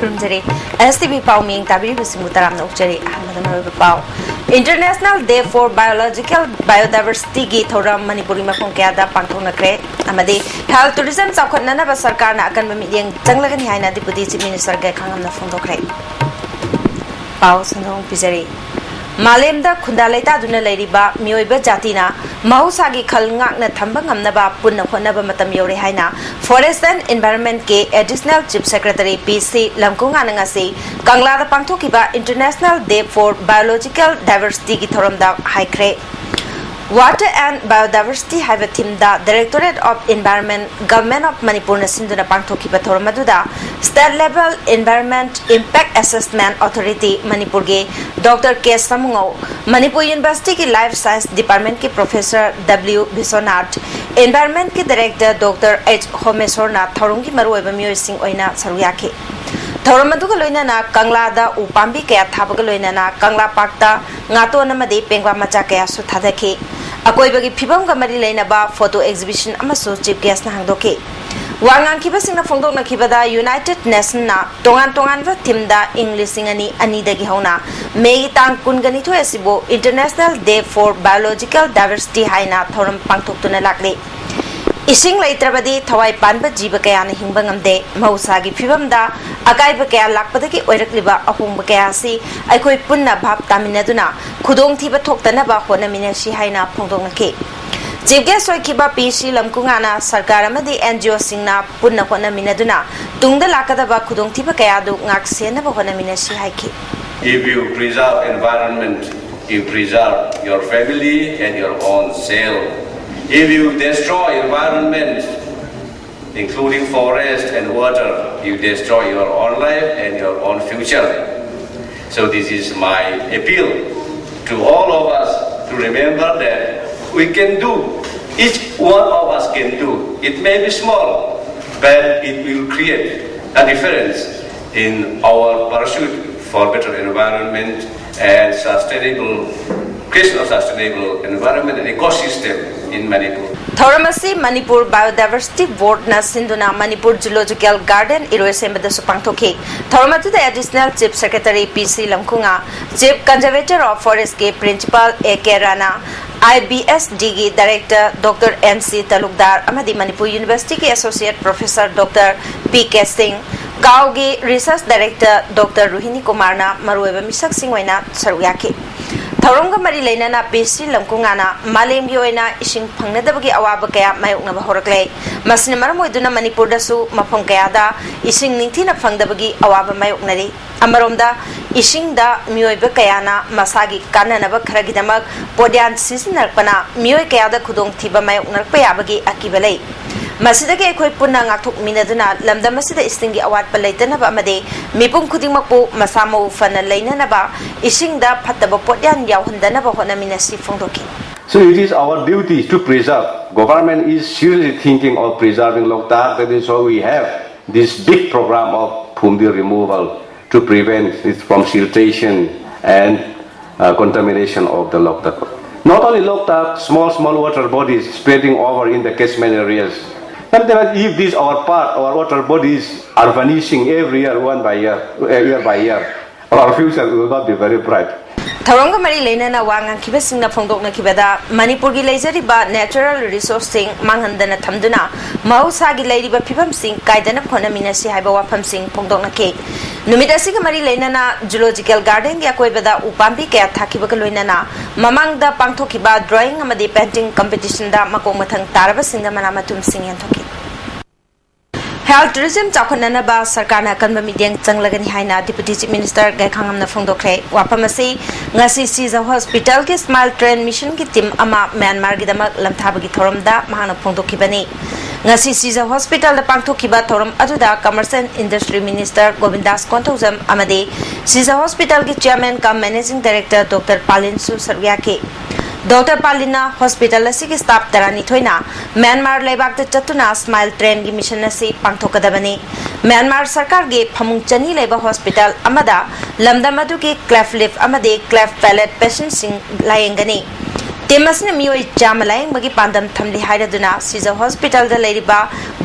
खुरुमजरी ISTV पाव मिंग ताबिरी बिसिंगु तराम नौचरी अहमद पाव International Day for Biological Biodiversity की थोरम मणिपुरी मफम क्यादा पांथोनक्रे अमदी हेल्थ टूरिज्म चाखोनना सरकार ना अकन मिडियंग चंगलगनि हाइना डिप्यूटी चीफ मिनिस्टर गे खांगमना फोंदोखरे पाव संदोंग पिजरी मालेमदा खुंदा लेता दुना लेरिबा मियोइबा जातिना महौसागी खल ngakna thamba ngamnaba punna khonaba matam yore haina Forest and Environment के Additional Chief Secretary PC lamkunga ngasi Kangla da pangthokiba International Day for Biological Diversity ki thoramda haikre Water and Biodiversity have a team da Directorate of Environment Government of Manipur na sinduna pangthokiba thoramaduda State Level Environment Impact Assessment Authority Manipur ge Dr. K. Samungo Manipur University की Life Science Department के Professor W. Biswanath Environment के Director Dr. H. Homesorna थौरंगी मरुएबा मियोइ Singh ओइना सरुयाखे थौरमदुगा लोइनाना कंगलादा उपांबी कया थाबगा लोइनाना कंगला पार्कता ngato namadi pengwa macha kaya su thadake akoibagi phibam ga mari leinaba photo exhibition amaso chief guest na hangdoke wangang kiba singna phongdok na kibada United Nations na tongan va timda English singani ani dagi hauna May tang kungani tho asibo International Day for Biological Diversity haina thoram pangthok tuna lakle Ising laitrabadi thawai panba jiba kaya na hingba ngamde mahusagi phibamda akaiba kaya lakpadagi oirakliba ahungba kaya si aikoi punna bhab taminaduna khudong thiba thoktana ba hona minashi haina phongdoknake Jibge soikiba PC lamkungana sarkar amadi NGO singna punna hona minaduna tungda lakada ba khudong thiba kaya du ngak sena ba hona minashi haiki If you preserve environment you preserve your family and your own self If you destroy environment, including forest and water, you destroy your own life and your own future. So this is my appeal to all of us to remember that we can do, each one of us can do. It may be small, but it will create a difference in our pursuit for better environment and creation of sustainable environment and ecosystem in Manipur. Thoramasi Manipur Biodiversity Board na sinduna Manipur Zoological Garden iroisembada supangthoki. Thoramatu the Additional Chief Secretary PC Lamkunga, Chief Conservator of Forest ke Principal A.K. Rana, IBSD ki Director Dr. N.C. Talukdar, amadi Manipur University ki Associate Professor Dr. P.K. Singh, Gao ki Research Director Dr. Ruhini Kumarna, Marueba Misak Singwaina Saruyaki. Thorongga mari leinana PC lamkungana malem gi oina ising phangnadabagi awaba kaya mayokna horakle masni maramoiduna Manipur da su mafam kaya da ising ningthina phangdabagi awaba mayoknari amaromda ising da mioiba kaya na masagi kananaba kharagidamak podyan sisinarpana mioi kaya da khudong thiba mayoknar payabagi akibalei Masidagi ekoi punna ngakthok minaduna lamdam asida istingi awat palaitana ba amade mipum khudingmakpu masamo fana leinana ba isingda phattaba podyan yawhandana ba hona minasi phongdoki So it is our duty to preserve. Government is seriously thinking of preserving Loktak. That is why we have this big program of phumdi removal to prevent it from siltation and contamination of the Loktak. Not only Loktak, small water bodies spreading over in the catchment areas. If these our water bodies are vanishing every year, year by year, our future will not be very bright. Thorongga mari leinana wangang kiba singna phongdokna kibada Manipur gi leijariba natural resource sing manghandana thamduna mahusagi leiriba phibam sing kaidana phona minasi haiba wafam sing phongdokna ke numita siga mari leinana zoological garden gi akoibada upambi kaya thakibaga loinana mamangda pangthokiba drawing amadi painting competition da makong mathang taraba singna manamatum sing yanthoki Health tourism chakhonana ba sarkar na kanba midyang changlagani haina Deputy Chief Minister gai khangamna phongdokre wapamasi ngasi Siza Hospital ke Smile Train Mission ki team ama Myanmar gi damak lamthabagi thoramda mahana phongdokibani ngasi Siza Hospital da pangthokiba thoram aduda Commerce and Industry Minister Govindas Konthojam amade Siza Hospital ki Chairman kam Managing Director Dr. Palinsu Sarwyake Dr. Palina Hospital asigi staff tarani thoina Myanmar leibak ta chatuna Smile Train gi mission asi pangthokadabani Myanmar sarkar ge phamung chani leiba hospital amada lamdam adu ki cleft lip amade cleft palate patient sing layengani team असने मियोई चामलायंग मगी पांदम थमली हाइरदुना Shija hospital दा लेरिबा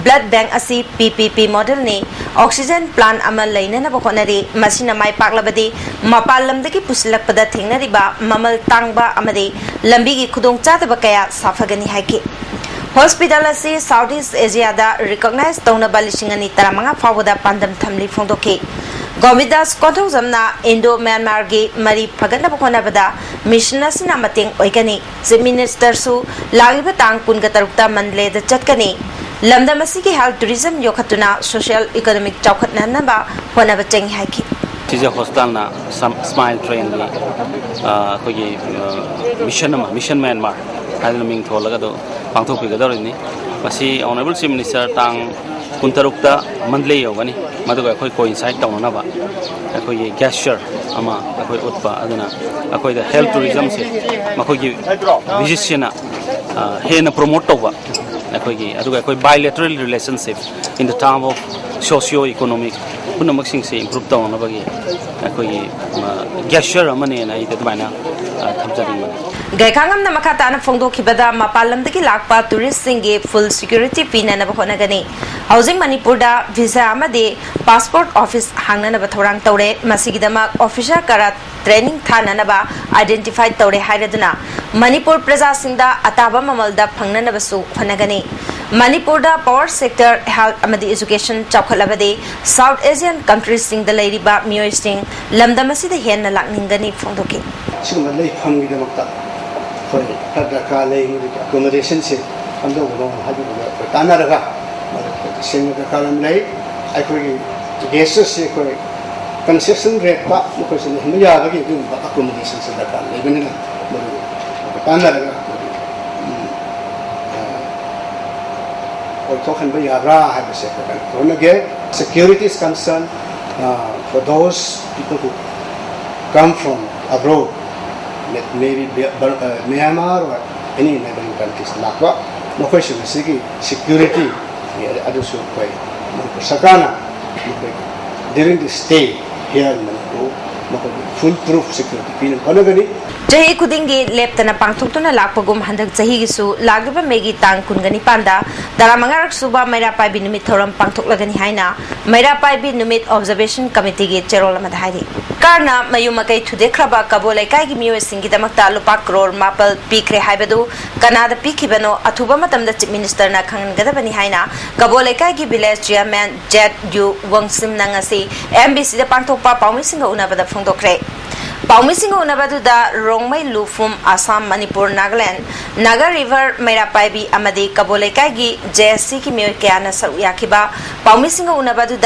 blood bank असी PPP मॉडल ने ऑक्सीजन प्लांट अमल लेना बखोनरी मसीना माई पाकलबदी मपाल लमदगी पुसलकपदा थेंगनरिबा ममल तांगबा अमदे लंबीगी खुदोंग चादबा कया साफगनी हाइकी हॉस्पिटल असी साउथ ईस्ट एशिया दा रिकॉग्नाइज तौनबा लिसिंगनी तरामंगा फावदा पांदम थमली फोंदोके गोविदास कोथौजमना इंडो म्यांमार की मरी फगनब होनबदा मिशन असिना मतेंग ओइगनी चीफ मिनिस्टर सु लागिबा तांग कुनगा तरुक्ता मनले द चटकनी लमदम की हेल्थ टूरिज्म योखतुना सोशल इकोनॉमिक चौखटनबा होनब चंग हाइकी सीजर हॉस्पिटल ना स्माइल ट्रेन की मिशन म्यांमार हाइदन मिंग थोलगा दो पांथोपिगदरनि मसी ऑनरेबल चीफ मिनिस्टर तांग कुंतरुक्ता मंडले योगनी मदुगा अखोई कोइंसाइड तौननबा अखोई गेस्चर अमा अखोई उत्पा अदना अखोई द हेल्थ टूरिज्म से मखोई विजिटना हेन प्रमोट तौबा अखोई अदुगा अखोई bilateral relationship in the term of socio economic पुनमक्सिंग से इंप्रूव तौनबगी अखोई गेस्चर अमने ना इदमाना थमजरिंग गैखांगम नमखाताना फोंदोखिबदा मपालमदगी लाकपा टूरिस्ट सिंगे फुल सिक्योरिटी पीननब होनगनी हाउसिंग मणिपुरदा वीजा अमदे पासपोर्ट ऑफिस हांगनब थौरांग तौरे मसिगिदमक ऑफिसर करा ट्रेनिंग थाननबा आइडेंटिफाई तौरे हाइरदना मणिपुर प्रजा सिंगदा अताबा ममलदा फंगननबसु होनगनी मणिपुरदा पावर सेक्टर हेल्थ अमदि एजुकेशन चौखलबदे साउथ एशियन कंट्रीज सिंगदा लेरिबा मियोय सिंग लमदमसिदा हेन लाकनिंगनी फोंदोके सिगमा लई फंगिदमक्ता खोई खदका लई अकोमोडेशन से अंदो गो हाबिबा तानारगा सेंगा कालम लई अखोई गेस्ट से खोई कंसेशन रेट पा मुखसे हम याबगी दुम अकोमोडेशन से दरकार लेबनिना तानारगा और तोखन बया रा हाबसे कोनगे security is concerned for those people who come from abroad, maybe Myanmar or any neighboring countries. Lakwa, no question. Security, adusu koi. Sakana, during the stay here in Manipur, foolproof security. Pinam panagani. Jahi kudingi leptana pangthoktuna lakpagum handak jahi gisu lagiba megi tang kungani panda daramangarak suba maira paibi numit thoram pangthoklagani haina maira paibi numit observation committee ge cherol amadhairi karna mayumakai thudekraba kabolakai gi miyo singi damakta lupa crore mapal pikre haibadu kanada pikibano athuba matamda chief minister na khangadabani haina kabolakai gi village chairman jet yu wangsim nangasi MBC da pangthokpa pawmisinga unabada phongdokre Paumising Unabadu Rongmai Lufum Assam Manipur Nagaland Naga River Mairapaibi Amadi Kabolekagi JSC ki Myokiana Saruyakiba Paumising Unabadu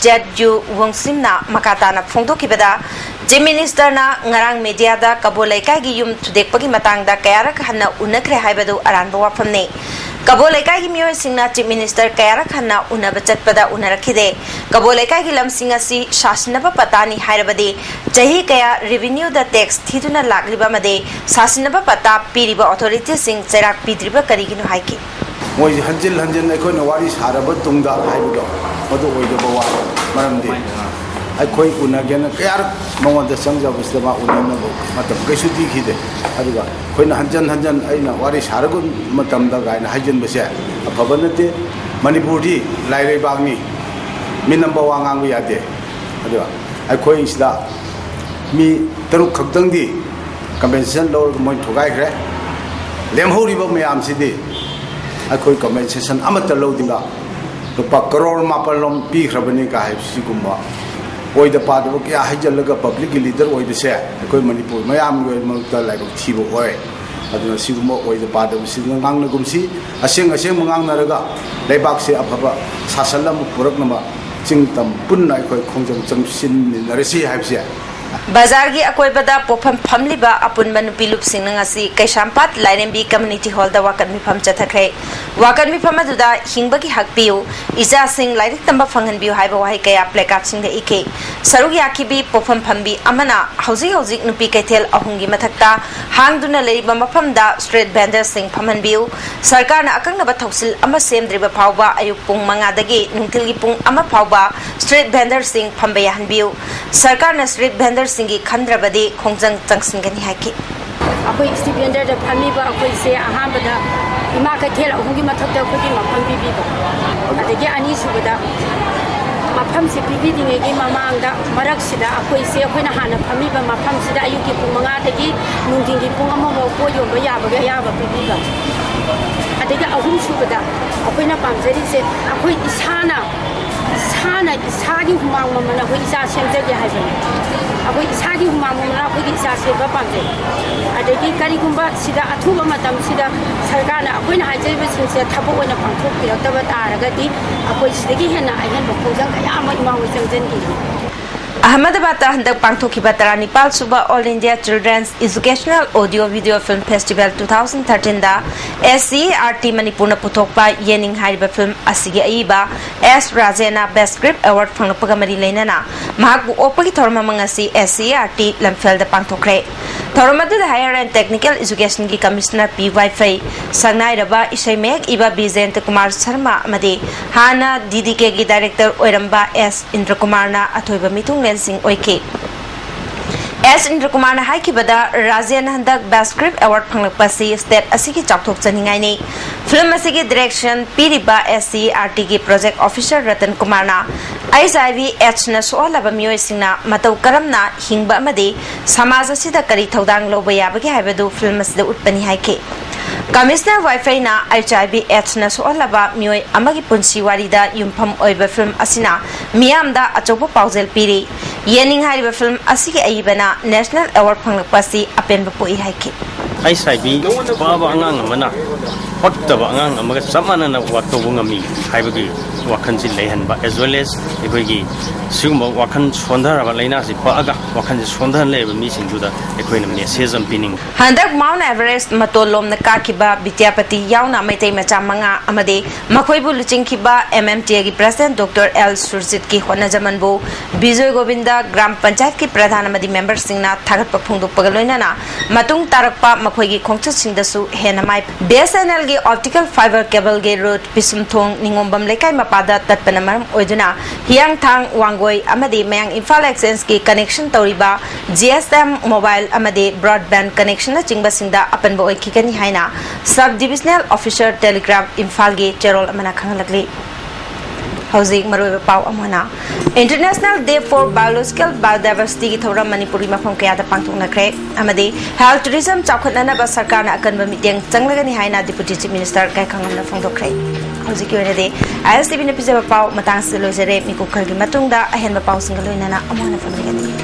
Jedju Wongsimna Makatana Fongto Kibada Jim Minister na Ngarang Media da Kabolekagi Yum Tudekpagi Matang da Kayarak Hana Unakre Haibadu Aranbawa Famne Kaboleka ki miyo singna chief minister kayara khanna unaba chatpada unarakide Kaboleka ki lam singasi shasinaba patani hairabade jahi kaya revenue da tax thiduna lagliba made shasinaba pata piriba authority sing cherak pidriba kariginu haiki moi hanjil aikoi na wari saraba tungda haibudo odo oidaba wa maramdi aikoi unagena kayar mawanda sangjabisdama unanabo matam kaisu dikhide aduga koina hanjan aina wari saragun matamda gaina hajin base afabanate manipur di lairei bagni minamba wangang bi yade aduga aikoi isda mi taruk khakdang di compensation lor moi thogai khre lemhori ba mayam sidi aikoi compensation amata lodinga lupa crore mapalom pi khrabani ka hai sigumba Oi the part of Kia Hajalaga public leader, oi the share, the Koi Manipur, Mayam will move like a Chibo oi. I don't see more oi the part of Singang Gumsi, a sing Mangang Naraga, Lebaxi Apapa, Sasalam, Puraknama, Singtam, Punna, Kong, Sin, Resi Habsia. Bazar gi akoi bada popam phamli ba apun manupilup sinanga si kaishampat Lainembi community hall da wakan mi pham chathakre wakan mi pham adu da hingba gi hakpiu Iza sing lairik tamba phangan biu haiba wahai kaya placard sing da ike sarugi akibi popam phambi amana hauji nupi kaithel ahungi mathakta hangduna leiba mafam da street vendor sing phaman biu sarkar na akang na ba thausil ama semdriba phawba ayuk pung manga dagi nungtil gi pung ama phawba street vendor sing phamba yahan biu sarkar na street vendor Singi Khandrabadi Khongjang Changsingani Haki अखोई स्टीपेंडर the फमीबा अखोई से अहाबदा इमा कथेल अहुगी मथकदा अखोगी मफम पिबिबा अदगे अनि सुबदा मफम से पिबिदिंगे ममांगदा मरकसिदा अखोई से अखोइना हाना फमीबा मफम सिदा अयुकी पुंग मंगा दगी नुंगिंगी पुंग अममो को योबा याबगा याबा पिबिबा अदगे अहुम सुबदा अखोइना पामजरी से अखोई इसाना इसागी हुमांग ममना अखोई इसा सेमजगे हाइबने अखोई इसागी हुमांग ममना अखोई इसा सेबा पामजे अदगी करिगुंबा सिदा अथुबा मतम सिदा सरकारना अखोइना हाइजरिबा सिंसे थबक ओइना पांथोकपिरक्तबा तारगदी अखोई सिदगी हेना अहेन बखोजंग कया अमा इमांग चंगजनगी Ahmedabad Handak Pangthokiba Taranipal Suba All India Children's Educational Audio Video Film Festival 2013 da SCRT Manipurna Puthokpa Yening Hariba Film Asigi Aiba S Rajena Best Script Award Phangpaga Mari Leinana Mahakbu Opagi Thorma Mangasi SCRT Lamphel da Pangthokre Thormadu the Higher and Technical Education ki Commissioner P Wi-Fi Sangnai Raba Isaimek Iba Bizent Kumar Sharma Amadi Hana DDK ki Director Oiramba S Indra Kumarna Athoiba Mitung Sing Oike S Indra Kumar na haikibada Rajan Handak Best Script Award Phanglakpasi State Asigi Chakthok Chaningai ni Film Asigi Direction Piriba SCRT ki Project Officer Ratan Kumar na HIV H na soalaba miyoi singna matau karamna hingba amadi samaj asida kari thodang loba yabagi haibadu film asida utpani haike Commissioner Wi-Fi na HIV H na soalaba miyoi amagi punsi warida yumpham oiba film asina miyamda achoba paujel piri yening hariba film asigi aibana National Award phanglakpasi apenba poi haike HIV baba angang amana hottaba angang amaga samana na watto ngami haibagi wakhan si lehanba as well as ekoigi sigumba wakhan sondara leina si paaga wakhan si sondara leba mi singjuda ekoina message am pining Handak Mount Everest matolom na kakiba Vidyapati yauna maitai macha manga amade makoibu luchingkiba MMTA ki President Dr. L Surjit ki hona jamanbo Bijoy Govinda Gram Panchayat ki Pradhan amadi member singna thagatpa phungdokpaga loinana matung tarakpa makoigi khongchat singdasu henamai BSNL gi optical fiber cable ge road pisumthong ningombam lekai mapada tatpanamaram oiduna hiang thang wangoi amadi mayang Imphal Exchange ki connection toriba GSM mobile amadi broadband connection na chingba singda apanba oikikani haina sub divisional officer telegraph Imphal ge cherol amana khangalakli Housing Maroiba Pau Amana International Day for Biological Biodiversity ki thoram Manipuri mafam kaya da pangthokna kre amadi health tourism chawkhatna ba sarkarna akanba mityang changlagani haina Deputy Chief Minister kai khangamna phongdokre Housing ki wene de ISTV na pizaba pau matang se lojare miku khargi matungda ahenba pau singal loinana amana famigani